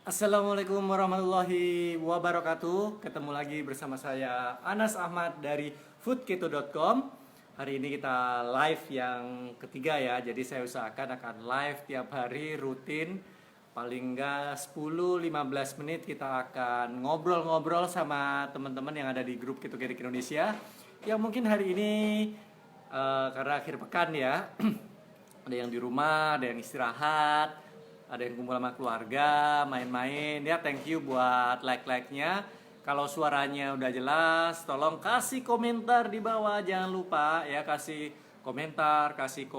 Assalamualaikum warahmatullahi wabarakatuh. Ketemu lagi bersama saya Anas Ahmad dari foodketo.com. Hari ini kita live yang ketiga ya. Jadi saya usahakan akan live tiap hari rutin. Paling enggak 10-15 menit kita akan ngobrol-ngobrol sama teman-teman yang ada di grup Keto Gedik Indonesia. Yang mungkin hari ini karena akhir pekan ya. Ada yang di rumah, ada yang istirahat, ada yang kumpul sama keluarga, main-main. Ya, thank you buat like-like-nya. Kalau suaranya udah jelas, tolong kasih komentar di bawah. Jangan lupa ya, kasih komentar, kasih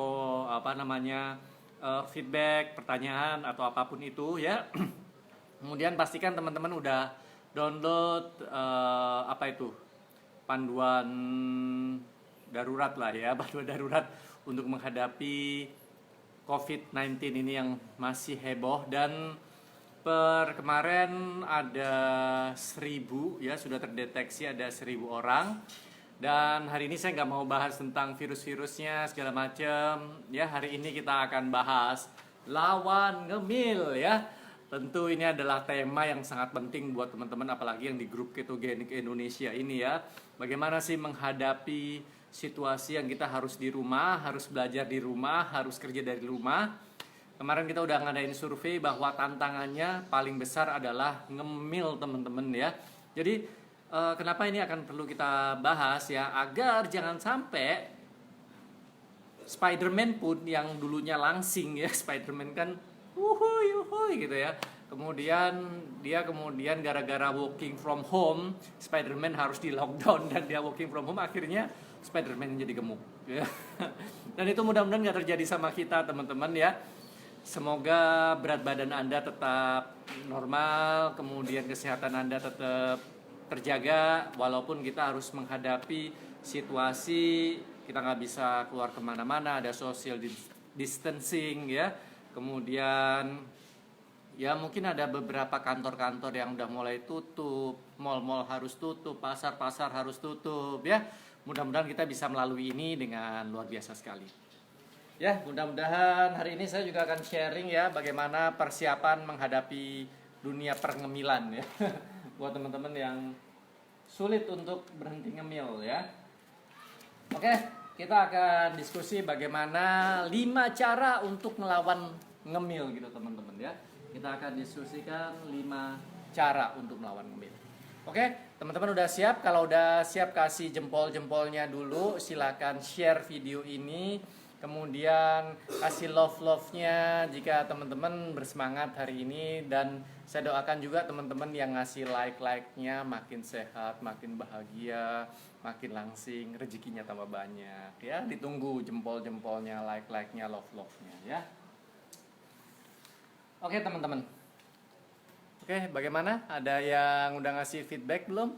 feedback, pertanyaan atau apapun itu ya. Kemudian pastikan teman-teman udah download panduan darurat lah ya, panduan darurat untuk menghadapi COVID-19 ini yang masih heboh. Dan per kemarin ada 1.000 ya, sudah terdeteksi ada 1.000 orang. Dan hari ini saya nggak mau bahas tentang virus-virusnya segala macam ya. Hari ini kita akan bahas lawan ngemil ya. Tentu ini adalah tema yang sangat penting buat teman-teman, apalagi yang di grup Ketogenik Indonesia ini ya. Bagaimana sih menghadapi situasi yang kita harus di rumah, harus belajar di rumah, harus kerja dari rumah. Kemarin kita udah ngadain survei bahwa tantangannya paling besar adalah ngemil teman-teman ya. Jadi kenapa ini akan perlu kita bahas ya, agar jangan sampai Spider-Man pun yang dulunya langsing ya, Spider-Man kan uhuy gitu ya. Kemudian gara-gara working from home, Spider-Man harus di lockdown dan dia working from home, akhirnya Spider-Man jadi gemuk ya. Dan itu mudah-mudahan gak terjadi sama kita teman-teman ya. Semoga berat badan Anda tetap normal, kemudian kesehatan Anda tetap terjaga, walaupun kita harus menghadapi situasi kita nggak bisa keluar kemana-mana, ada social distancing ya. Kemudian ya mungkin ada beberapa kantor-kantor yang udah mulai tutup, mal-mal harus tutup, pasar-pasar harus tutup ya. Mudah-mudahan kita bisa melalui ini dengan luar biasa sekali. Ya, mudah-mudahan hari ini saya juga akan sharing ya bagaimana persiapan menghadapi dunia perngemilan ya. Buat teman-teman yang sulit untuk berhenti ngemil ya. Oke, kita akan diskusi bagaimana 5 cara untuk melawan ngemil gitu teman-teman ya. Kita akan diskusikan 5 cara untuk melawan ngemil. Oke, teman-teman udah siap? Kalau udah siap kasih jempol-jempolnya dulu. Silakan share video ini. Kemudian kasih love-nya jika teman-teman bersemangat hari ini. Dan saya doakan juga teman-teman yang ngasih like-nya makin sehat, makin bahagia, makin langsing, rezekinya tambah banyak ya. Ditunggu jempol-jempolnya, like-nya, love-nya ya. Oke teman-teman. Oke, bagaimana? Ada yang udah ngasih feedback belum?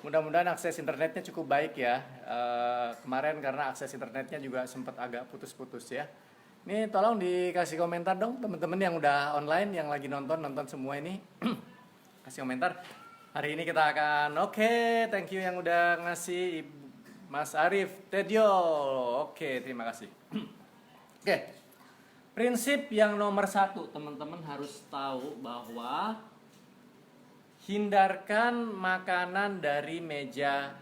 Mudah-mudahan akses internetnya cukup baik ya. Kemarin karena akses internetnya juga sempat agak putus-putus ya. Ini tolong dikasih komentar dong teman-teman yang udah online, yang lagi nonton semua ini. Kasih komentar. Hari ini kita akan thank you yang udah ngasih Mas Arif Tedio. Oke, terima kasih. Oke. Prinsip yang nomor 1 teman-teman harus tahu bahwa hindarkan makanan dari meja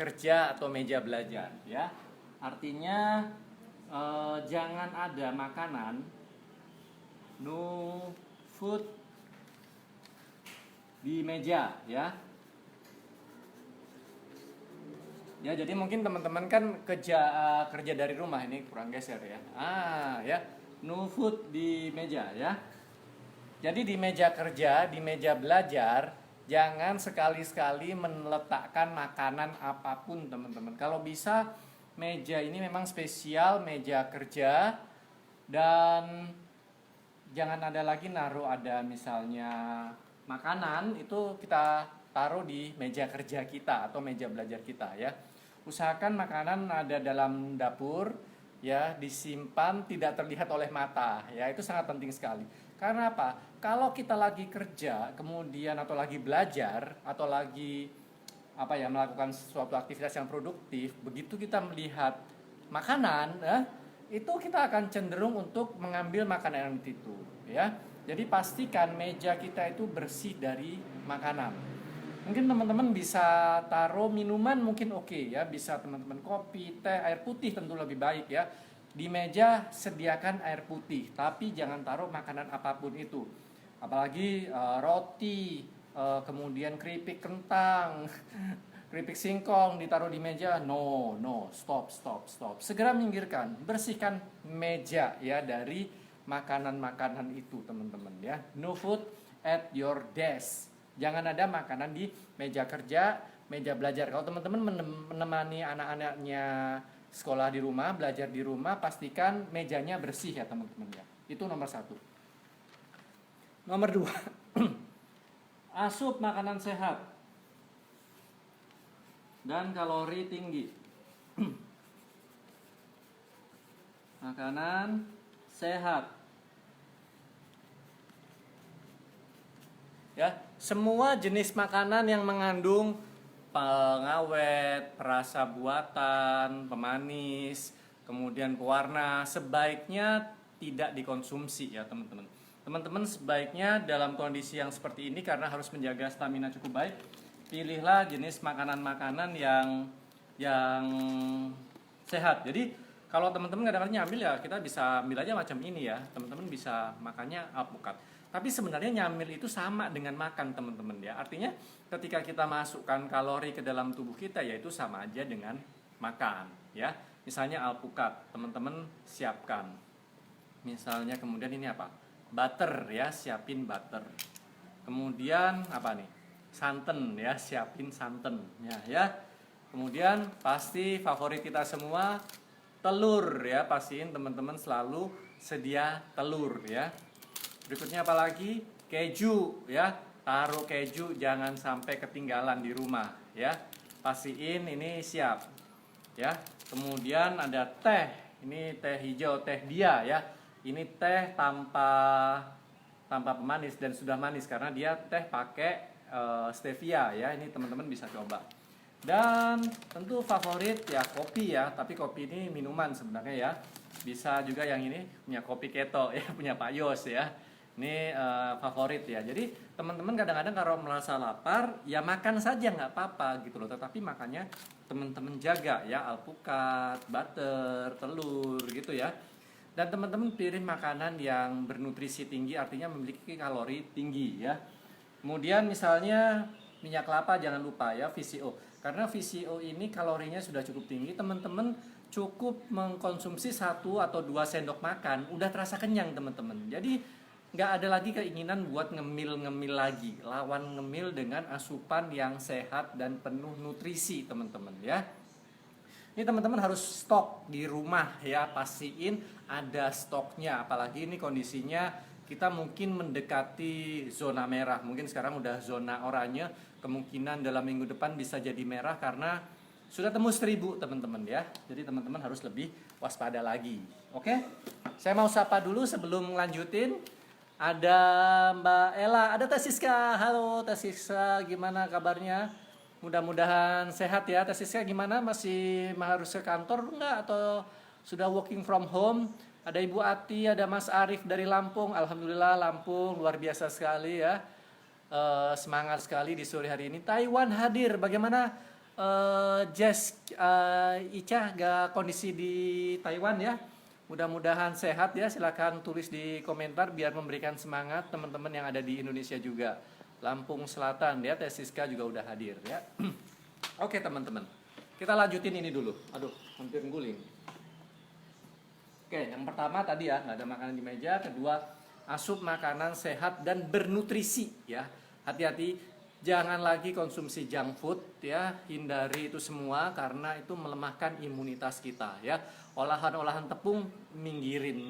kerja atau meja belajar ya. Artinya jangan ada makanan no food di meja ya. Ya, jadi mungkin teman-teman kan kerja dari rumah, ini kurang geser ya. Ya. No food di meja ya. Jadi di meja kerja, di meja belajar, jangan sekali-sekali meletakkan makanan apapun teman-teman. Kalau bisa meja ini memang spesial meja kerja, dan jangan ada lagi ada misalnya makanan itu kita taruh di meja kerja kita atau meja belajar kita ya. Usahakan makanan ada dalam dapur ya, disimpan tidak terlihat oleh mata ya, itu sangat penting sekali. Karena apa? Kalau kita lagi kerja kemudian atau lagi belajar atau lagi melakukan suatu aktivitas yang produktif, begitu kita melihat makanan itu kita akan cenderung untuk mengambil makanan itu ya. Jadi pastikan meja kita itu bersih dari makanan. Mungkin teman-teman bisa taruh minuman mungkin oke ya, bisa teman-teman kopi, teh, air putih tentu lebih baik ya. Di meja sediakan air putih, tapi jangan taruh makanan apapun itu. Apalagi roti, kemudian keripik kentang, keripik singkong ditaruh di meja. No, stop. Segera minggirkan, bersihkan meja ya dari makanan-makanan itu teman-teman ya. No food at your desk. Jangan ada makanan di meja kerja, meja belajar. Kalau teman-teman menemani anak-anaknya sekolah di rumah, belajar di rumah, pastikan mejanya bersih ya teman-teman ya. Itu nomor 1. Nomor 2, asup makanan sehat dan kalori tinggi. Makanan sehat. Ya, semua jenis makanan yang mengandung pengawet, perasa buatan, pemanis, kemudian pewarna sebaiknya tidak dikonsumsi ya teman-teman. Teman-teman sebaiknya dalam kondisi yang seperti ini karena harus menjaga stamina cukup baik, pilihlah jenis makanan-makanan yang sehat. Jadi kalau teman-teman kadang-kadang nyambil ya kita bisa ambil aja macam ini ya. Teman-teman bisa makannya alpukat. Tapi sebenarnya nyamil itu sama dengan makan teman-teman ya. Artinya ketika kita masukkan kalori ke dalam tubuh kita yaitu sama aja dengan makan ya. Misalnya alpukat, teman-teman siapkan. Misalnya kemudian ini apa? Butter ya, siapin butter. Kemudian apa nih? Santan ya, siapin santan ya. Kemudian pasti favorit kita semua telur ya, pastiin teman-teman selalu sedia telur ya. Berikutnya apalagi? Keju ya. Taruh keju jangan sampai ketinggalan di rumah ya. Pastiin ini siap. Ya. Kemudian ada teh. Ini teh hijau, teh dia ya. Ini teh tanpa pemanis dan sudah manis karena dia teh pakai stevia ya. Ini teman-teman bisa coba. Dan tentu favorit ya kopi ya. Tapi kopi ini minuman sebenarnya ya. Bisa juga yang ini punya kopi keto ya, punya Pak Yos ya. Ini favorit ya. Jadi teman-teman kadang-kadang kalau merasa lapar ya makan saja nggak apa-apa gitu loh. Tetapi makanya teman-teman jaga ya alpukat, butter, telur gitu ya. Dan teman-teman pilih makanan yang bernutrisi tinggi artinya memiliki kalori tinggi ya. Kemudian misalnya minyak kelapa jangan lupa ya VCO. Karena VCO ini kalorinya sudah cukup tinggi, teman-teman cukup mengkonsumsi 1 atau 2 sendok makan udah terasa kenyang teman-teman. Jadi nggak ada lagi keinginan buat ngemil lagi. Lawan ngemil dengan asupan yang sehat dan penuh nutrisi teman-teman ya. Ini teman-teman harus stok di rumah ya, pastiin ada stoknya. Apalagi ini kondisinya kita mungkin mendekati zona merah. Mungkin sekarang udah zona oranye, kemungkinan dalam minggu depan bisa jadi merah karena sudah tembus 1000 teman-teman ya. Jadi teman-teman harus lebih waspada lagi. Oke? Saya mau sapa dulu sebelum lanjutin. Ada Mbak Ella, ada Teh Siska. Halo Teh Siska, gimana kabarnya? Mudah-mudahan sehat ya. Teh Siska gimana? Masih harus ke kantor enggak atau sudah working from home? Ada Ibu Ati, ada Mas Arif dari Lampung. Alhamdulillah Lampung luar biasa sekali ya. Semangat sekali di sore hari ini. Taiwan hadir. Bagaimana Jess Ica kondisi di Taiwan ya? Mudah-mudahan sehat ya. Silakan tulis di komentar biar memberikan semangat teman-teman yang ada di Indonesia juga. Lampung Selatan ya, Teh Siska juga udah hadir ya. Oke teman-teman, kita lanjutin ini dulu. Aduh, hampir guling. Oke, yang pertama tadi ya, nggak ada makanan di meja. Kedua, asup makanan sehat dan bernutrisi ya. Hati-hati, jangan lagi konsumsi junk food ya. Hindari itu semua karena itu melemahkan imunitas kita ya. Olahan-olahan tepung minggirin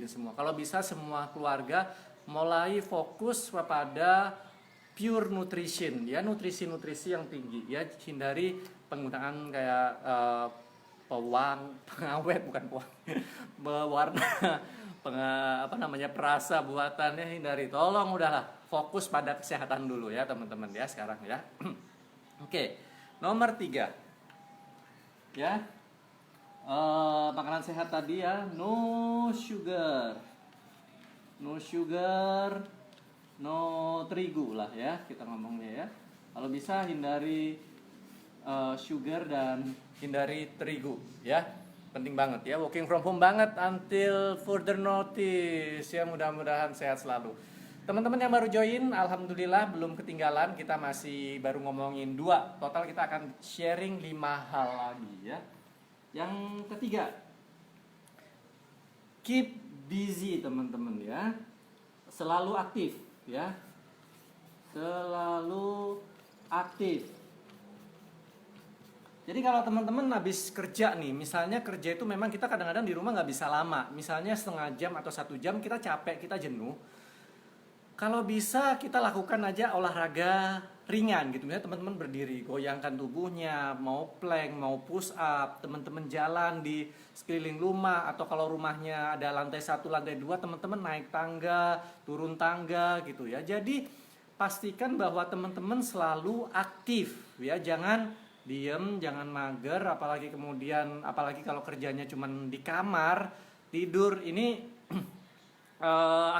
semua. Kalau bisa semua keluarga mulai fokus kepada pure nutrition ya, nutrisi yang tinggi ya. Hindari penggunaan kayak pengawet bukan pewarna, perasa buatannya hindari. Tolong udahlah fokus pada kesehatan dulu ya teman-teman ya sekarang ya. Oke, nomor 3 ya. Makanan sehat tadi ya, no sugar no sugar, no terigu lah ya kita ngomongnya ya. Kalau bisa hindari sugar dan hindari terigu ya. Penting banget ya, working from home banget until further notice ya, mudah-mudahan sehat selalu. Teman-teman yang baru join, alhamdulillah belum ketinggalan, kita masih baru ngomongin 2. Total kita akan sharing 5 hal lagi ya. Yang ketiga, keep busy teman-teman ya. Selalu aktif ya. Selalu aktif. Jadi kalau teman-teman habis kerja nih, misalnya kerja itu memang kita kadang-kadang di rumah nggak bisa lama. Misalnya setengah jam atau 1 jam kita capek, kita jenuh. Kalau bisa kita lakukan aja olahraga ringan gitu. Misalnya teman-teman berdiri, goyangkan tubuhnya, mau plank, mau push up, teman-teman jalan di sekeliling rumah. Atau kalau rumahnya ada lantai 1, lantai 2, teman-teman naik tangga, turun tangga gitu ya. Jadi pastikan bahwa teman-teman selalu aktif ya, jangan diem, jangan mager, apalagi kalau kerjanya cuma di kamar tidur, ini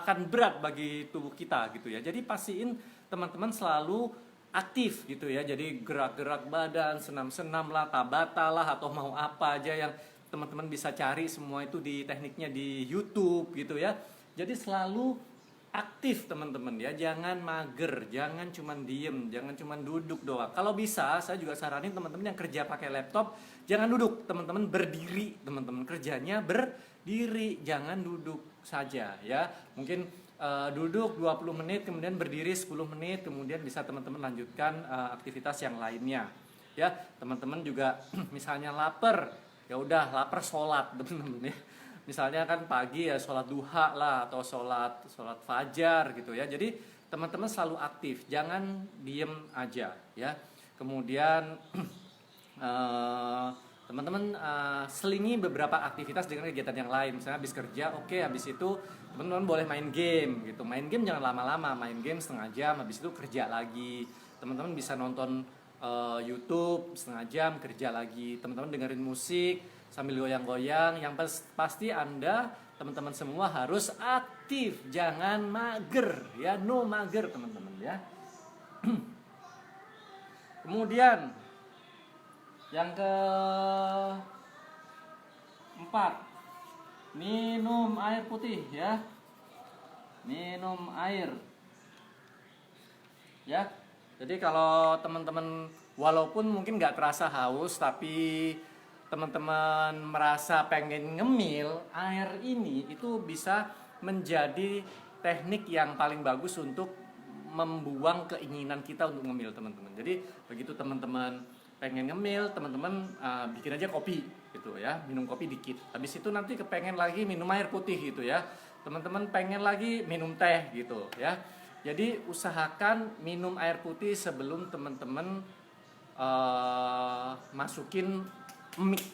akan berat bagi tubuh kita gitu ya. Jadi pastiin teman-teman selalu aktif gitu ya. Jadi gerak-gerak badan, senam-senam lah, tabata lah, atau mau apa aja yang teman-teman bisa cari, semua itu di tekniknya di YouTube gitu ya. Jadi selalu aktif teman-teman ya, jangan mager, jangan cuman diem, jangan cuman duduk doang. Kalau bisa, saya juga saranin teman-teman yang kerja pakai laptop, jangan duduk, teman-teman berdiri, teman-teman kerjanya berdiri, jangan duduk saja ya. Mungkin duduk 20 menit, kemudian berdiri 10 menit, kemudian bisa teman-teman lanjutkan aktivitas yang lainnya. Ya, teman-teman juga misalnya lapar, ya udah lapar sholat teman-teman ya. Misalnya kan pagi ya sholat duha lah, atau sholat fajar gitu ya. Jadi teman-teman selalu aktif, jangan diem aja ya. Kemudian teman-teman selingi beberapa aktivitas dengan kegiatan yang lain. Misalnya habis kerja, oke, habis itu teman-teman boleh main game gitu. Main game jangan lama-lama, main game setengah jam, habis itu kerja lagi. Teman-teman bisa nonton YouTube setengah jam, kerja lagi. Teman-teman dengerin musik sambil goyang-goyang. Yang pasti Anda, teman-teman semua harus aktif, jangan mager ya, no mager teman-teman ya. Kemudian yang keempat, minum air putih ya. Minum air ya. Jadi kalau teman-teman walaupun mungkin nggak terasa haus, tapi teman-teman merasa pengen ngemil, air ini itu bisa menjadi teknik yang paling bagus untuk membuang keinginan kita untuk ngemil teman-teman. Jadi begitu teman-teman pengen ngemil, teman-teman bikin aja kopi gitu ya, minum kopi dikit. Habis itu nanti kepengen lagi minum air putih gitu ya. Teman-teman pengen lagi minum teh gitu ya. Jadi usahakan minum air putih sebelum teman-teman masukin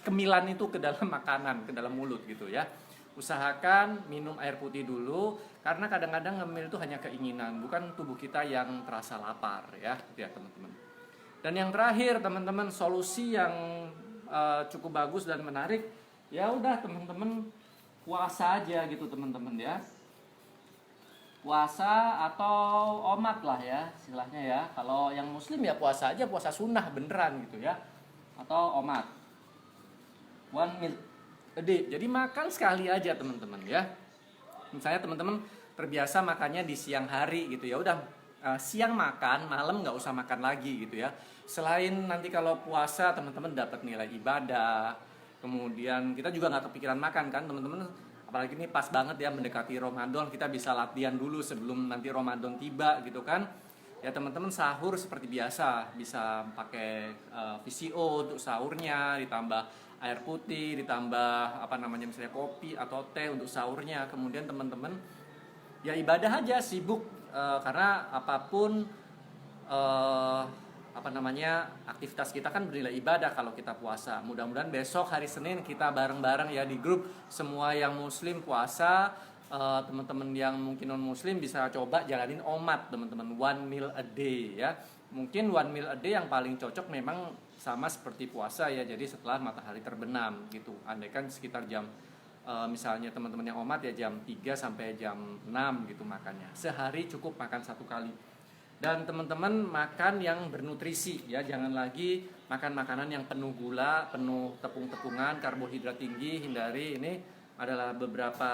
kemilan itu ke dalam makanan, ke dalam mulut gitu ya. Usahakan minum air putih dulu, karena kadang-kadang ngemil itu hanya keinginan, bukan tubuh kita yang terasa lapar ya, gitu ya teman-teman. Dan yang terakhir teman-teman, solusi yang cukup bagus dan menarik, ya udah teman-teman puasa aja gitu teman-teman ya. Puasa atau omat lah ya istilahnya ya. Kalau yang muslim ya puasa aja, puasa sunnah beneran gitu ya, atau omat. One meal a day. Jadi makan sekali aja teman-teman ya. Misalnya teman-teman terbiasa makannya di siang hari gitu ya, udah siang makan, malam nggak usah makan lagi gitu ya. Selain nanti kalau puasa teman-teman dapat nilai ibadah, kemudian kita juga nggak kepikiran makan kan teman-teman. Apalagi ini pas banget ya mendekati Ramadan, kita bisa latihan dulu sebelum nanti Ramadan tiba gitu kan. Ya teman-teman sahur seperti biasa, bisa pakai VCO untuk sahurnya, ditambah air putih, ditambah misalnya kopi atau teh untuk sahurnya. Kemudian teman-teman ya ibadah aja, sibuk karena apapun aktivitas kita kan bernilai ibadah kalau kita puasa. Mudah-mudahan besok hari Senin kita bareng-bareng ya di grup semua yang muslim puasa. Teman-teman yang mungkin non muslim bisa coba jalanin omat teman-teman, one meal a day ya. Mungkin one meal a day yang paling cocok memang sama seperti puasa ya, jadi setelah matahari terbenam gitu. Andaikan sekitar jam misalnya teman-teman yang omat ya jam 3 sampai jam 6 gitu makannya. Sehari cukup makan 1 kali. Dan teman-teman makan yang bernutrisi ya, jangan lagi makan makanan yang penuh gula, penuh tepung-tepungan, karbohidrat tinggi. Hindari, ini adalah beberapa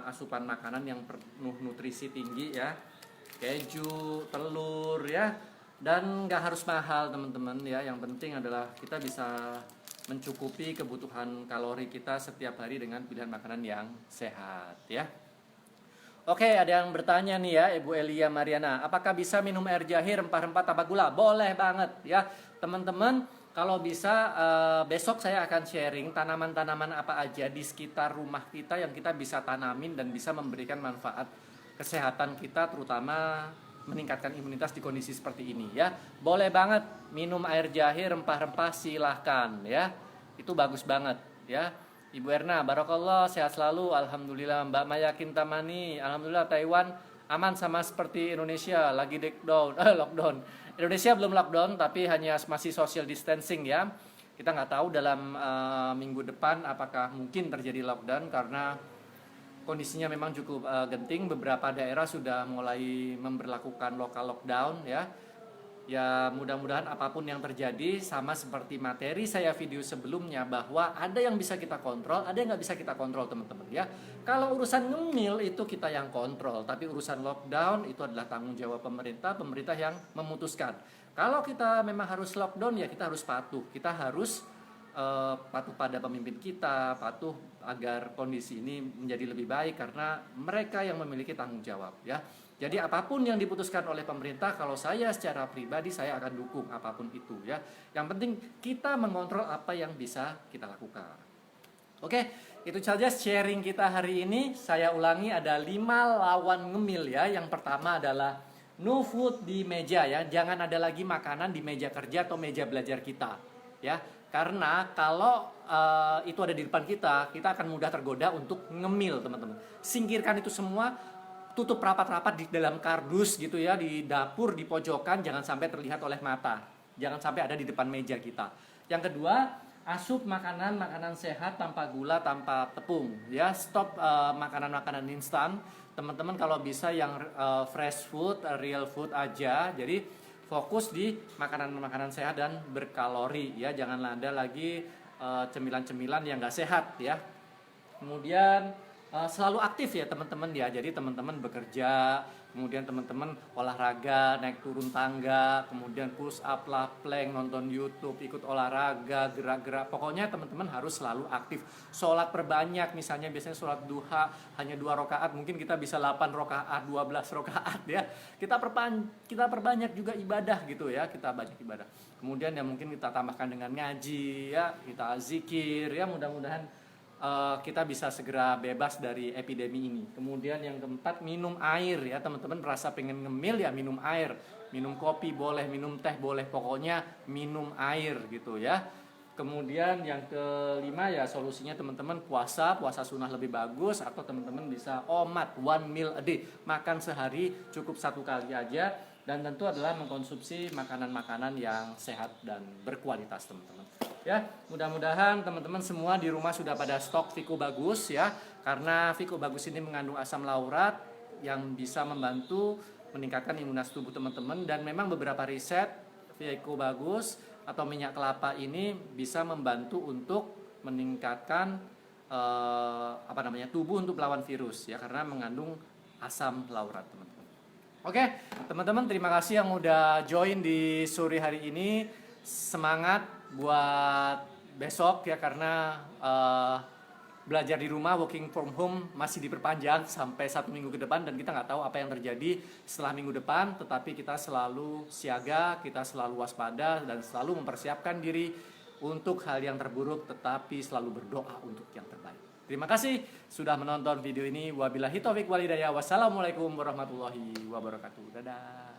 asupan makanan yang penuh nutrisi tinggi ya. Keju, telur ya. Dan nggak harus mahal teman-teman ya. Yang penting adalah kita bisa mencukupi kebutuhan kalori kita setiap hari dengan pilihan makanan yang sehat ya. Oke, ada yang bertanya nih ya, Ibu Elia Mariana, apakah bisa minum air jahe rempah-rempah tanpa gula? Boleh banget ya teman-teman. Kalau bisa besok saya akan sharing tanaman-tanaman apa aja di sekitar rumah kita yang kita bisa tanamin dan bisa memberikan manfaat kesehatan kita, terutama meningkatkan imunitas di kondisi seperti ini ya. Boleh banget minum air jahe rempah-rempah, silahkan ya. Itu bagus banget ya. Ibu Erna, barakallah, sehat selalu, alhamdulillah. Mbak Maya Kintamani, alhamdulillah Taiwan aman sama seperti Indonesia, lagi lockdown. Indonesia belum lockdown tapi hanya masih social distancing ya. Kita nggak tahu dalam minggu depan apakah mungkin terjadi lockdown karena kondisinya memang cukup genting. Beberapa daerah sudah mulai memberlakukan lokal lockdown ya. Ya mudah-mudahan apapun yang terjadi, sama seperti materi saya video sebelumnya, bahwa ada yang bisa kita kontrol, ada yang nggak bisa kita kontrol teman-teman ya. Kalau urusan ngemil itu kita yang kontrol, tapi urusan lockdown itu adalah tanggung jawab pemerintah yang memutuskan. Kalau kita memang harus lockdown ya kita harus patuh, kita harus patuh pada pemimpin kita, patuh agar kondisi ini menjadi lebih baik karena mereka yang memiliki tanggung jawab ya. Jadi apapun yang diputuskan oleh pemerintah, kalau saya secara pribadi saya akan dukung apapun itu ya. Yang penting kita mengontrol apa yang bisa kita lakukan. Oke, itu saja sharing kita hari ini. Saya ulangi, ada 5 lawan ngemil ya. Yang pertama adalah no food di meja ya. Jangan ada lagi makanan di meja kerja atau meja belajar kita ya. Karena kalau itu ada di depan kita akan mudah tergoda untuk ngemil teman-teman. Singkirkan itu semua. Tutup rapat-rapat di dalam kardus gitu ya, di dapur, di pojokan, jangan sampai terlihat oleh mata. Jangan sampai ada di depan meja kita. Yang kedua, asup makanan sehat tanpa gula, tanpa tepung ya. Stop makanan-makanan instan. Teman-teman kalau bisa yang fresh food, real food aja. Jadi fokus di makanan-makanan sehat dan berkalori ya. Jangan ada lagi cemilan-cemilan yang nggak sehat ya. Kemudian selalu aktif ya teman-teman ya. Jadi teman-teman bekerja, kemudian teman-teman olahraga, naik turun tangga, kemudian push up lah, plank, nonton YouTube, ikut olahraga, gerak-gerak. Pokoknya teman-teman harus selalu aktif. Sholat perbanyak, misalnya biasanya sholat duha hanya 2 rakaat, mungkin kita bisa 8 rakaat, 12 rakaat ya. Kita perbanyak juga ibadah gitu ya, kita banyak ibadah. Kemudian ya mungkin kita tambahkan dengan ngaji ya, kita zikir ya, mudah-mudahan kita bisa segera bebas dari epidemi ini. Kemudian yang keempat, minum air ya teman-teman. Merasa pengen ngemil ya minum air. Minum kopi boleh, minum teh boleh, pokoknya minum air gitu ya. Kemudian yang kelima ya solusinya teman-teman puasa sunnah lebih bagus, atau teman-teman bisa omat, 1 meal a day, makan sehari cukup 1 kali aja. Dan tentu adalah mengkonsumsi makanan-makanan yang sehat dan berkualitas teman-teman. Ya, mudah-mudahan teman-teman semua di rumah sudah pada stok Vico Bagus ya. Karena Vico Bagus ini mengandung asam laurat yang bisa membantu meningkatkan imunitas tubuh teman-teman. Dan memang beberapa riset Vico Bagus atau minyak kelapa ini bisa membantu untuk meningkatkan tubuh untuk melawan virus ya, karena mengandung asam laurat teman-teman. Oke, teman-teman terima kasih yang udah join di sore hari ini. Semangat buat besok ya, karena belajar di rumah, working from home masih diperpanjang sampai 1 minggu ke depan, dan kita nggak tahu apa yang terjadi setelah minggu depan. Tetapi kita selalu siaga, kita selalu waspada, dan selalu mempersiapkan diri untuk hal yang terburuk, tetapi selalu berdoa untuk yang terbaik. Terima kasih sudah menonton video ini. Wabillahi taufik walhidayah. Wassalamualaikum warahmatullahi wabarakatuh. Dadah.